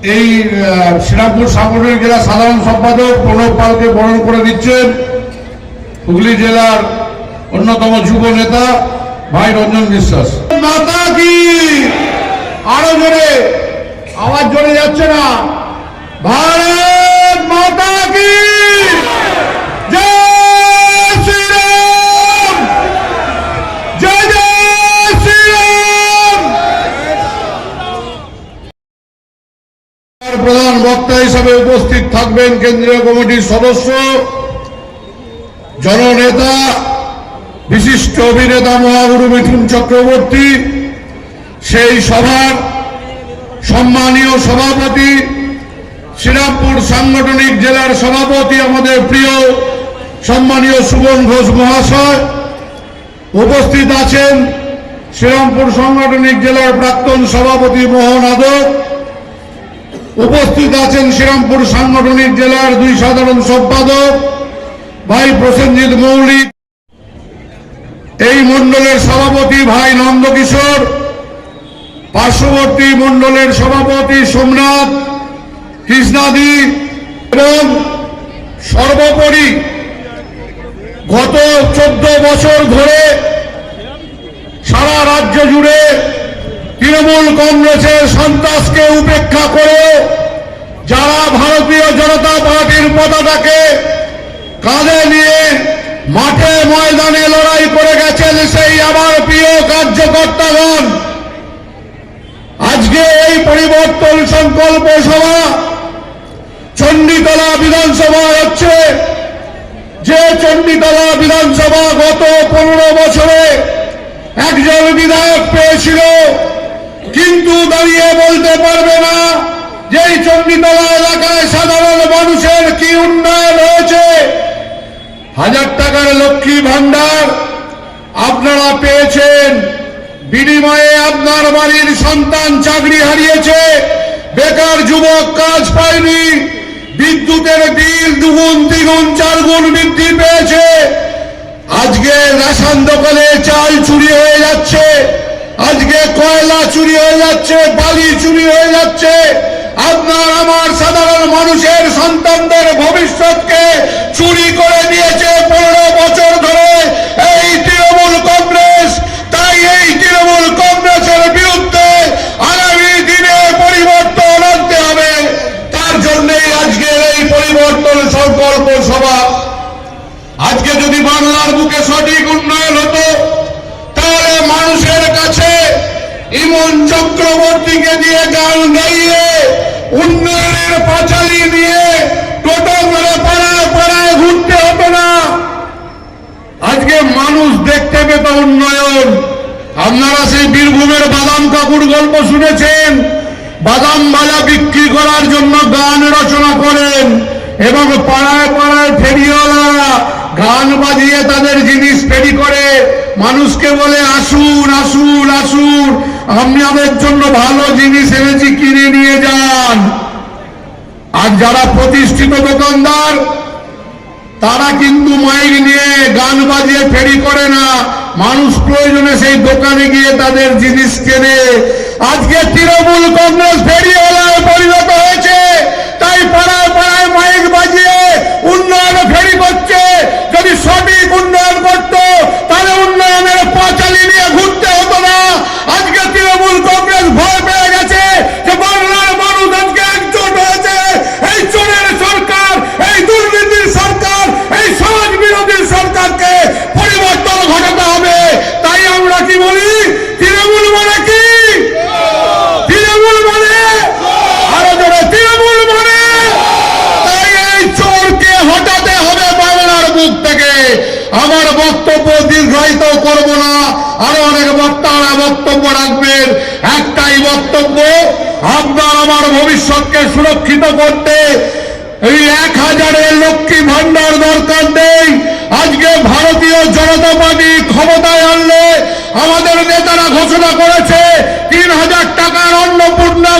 এই শ্রীরামপুর সাংগঠনিক জেলা সাধারণ সম্পাদক প্রণব পালকে বরণ করে দিচ্ছেন হুগলি জেলার অন্যতম যুব নেতা ভাই রঞ্জন বিশ্বাস। মাতা কি, আরো জোরে আওয়াজ জোরে যাচ্ছে না। ভারত মাতা কি জয় শ্রীরাম, জয় জয় শ্রীরাম। প্রধান বক্তা হিসেবে উপস্থিত থাকবেন কেন্দ্রীয় কমিটির সদস্য, জননেতা, বিশিষ্ট অভিনেতা মহাগুরু মিঠুন চক্রবর্তী, সেই সভার সম্মানীয় সভাপতি, শ্রীরামপুর সাংগঠনিক জেলার সভাপতি আমাদের প্রিয় সম্মানীয় সুমন ঘোষ মহাশয়, উপস্থিত আছেন শ্রীরামপুর সাংগঠনিক জেলার প্রাক্তন সভাপতি মোহন আদক, উপস্থিত আছেন শ্রীরামপুর সাংগঠনিক জেলার দুই সাধারণ সম্পাদক ভাই প্রসেনজিৎ মৌলিক, এই মণ্ডলের সভাপতি ভাই নন্দকিশোর, পার্শ্ববর্তী মণ্ডলের সভাপতি সোমনাথ কৃষ্ণাদি, এবং সর্বোপরি গত 14 বছর ধরে সারা রাজ্য জুড়ে তৃণমূল কংগ্রেসের সন্ত্রাসকে উপেক্ষা করে যারা ভারতীয় জনতা পার্টির পতাকাকে কাঁধে নিয়ে মাঠে ময়দানে লড়াই করে গেছেন, সেই আমার প্রিয় কার্যকর্তাগণ, আজকে এই পরিবর্তন সংকল্প সভা চণ্ডীতলা বিধানসভা হচ্ছে। যে চণ্ডীতলা বিধানসভা গত 15 বছরে একজন বিধায়ক পেয়েছিল, কিন্তু দাঁড়িয়ে বলতে পারবে না যে এই চণ্ডীতলা এলাকায় সাধারণ মানুষের কি উন্নয়ন হয়েছে। 1000 টাকার লক্ষ্মী ভান্ডার আপনারা পেয়েছেন, বিনিময়ে আপনার বাড়ির সন্তান চাকরি হারিয়েছে, বেকার যুবক কাজ পায়নি, বিদ্যুতের বিল 2 গুণ 3 গুণ 4 গুণ বৃদ্ধি পেয়েছে। আজকে রেশন দোকানে চাল চুরি হয়ে যাচ্ছে, আজকে কয়লা চুরি হয়ে যাচ্ছে, বালি চুরি হয়ে যাচ্ছে। আপনার আমার সাধারণ মানুষের সন্তানদের ভবিষ্যৎকে চুরি করে দিয়েছে 15 বছর ধরে এই তৃণমূল কংগ্রেস। তাই এই তৃণমূল কংগ্রেসের বিরুদ্ধে আগামী দিনে পরিবর্তন আনতে হবে। তার জন্যই আজকের এই পরিবর্তন সংকল্প সভা। আজকে যদি বাংলার বুকে সঠিক উন্নয়ন হতো, তাহলে মানুষের কাছে ইমন চক্রবর্তীকে দিয়ে গান গাইয়ে উন্নয়নের পাঁচালি নিয়ে টোটো করে পাড়ায় পাড়ায় ঘুরতে হতো না। আজকে মানুষ দেখতে পেত উন্নয়ন। আপনারা সেই বীরভূমের বাদাম কাকুর গল্প শুনেছেন। বাদাম বাজা বিক্রি করার জন্য গান রচনা করেন এবং পাড়ায় পাড়ায় ফেরিওয়ালা গান বাজিয়ে তাদের জিনিস ফেরি করে মানুষকে বলে, আসুন আসুন আসুন, আমি আমাদের জন্য ভালো জিনিস এনেছি, কিনে নিয়ে যান। আর যারা প্রতিষ্ঠিত দোকানদার, তারা কিন্তু মাইক নিয়ে গান বাজিয়ে ফেরি করে না, মানুষ প্রয়োজনে সেই দোকানে গিয়ে তাদের জিনিস কেনে। আজকে তৃণমূল কংগ্রেস ফেরিওয়ালায় পরিণত হয়েছে, তাই পাড়ায় পাড়ায় মাইক বাজিয়ে উন্নয়ন ফেরি করছে। যদি সঠিক উন্নয়ন করত, তাহলে উন্নয়নের পাঁচালি নিয়ে ঘুরতে হতো না। আজকে তৃণমূল কংগ্রেস ভয় পেয়ে গেছে যে বাংলার মানুষ আজকে একজোট হয়েছে। এই চোরের সরকার, এই দুর্নীতির সরকার, এই সমাজ বিরোধী সরকারকে পরিবর্তন ঘটাতে হবে। তাই আমরা কি বলি, তৃণমূল মানে কি? তৃণমূল মানে আরো জোরে, তৃণমূল মানে। তাই এই চোরকে হটাতে হবে বাংলার বুক থেকে। আমার বক্তব্য দীর্ঘায়িত করব না, আরো অনেক বক্তারা বক্তব্য রাখবেন। একটাই বক্তব্য, আপনার আমার ভবিষ্যৎকে সুরক্ষিত করতে এই 1000-এর লক্ষ্মী ভান্ডার দরকার নেই। আজকে ভারতীয় জনতা পার্টি ক্ষমতায় আনলে আমাদের নেতারা ঘোষণা করেছে 3000 টাকার অন্নপূর্ণা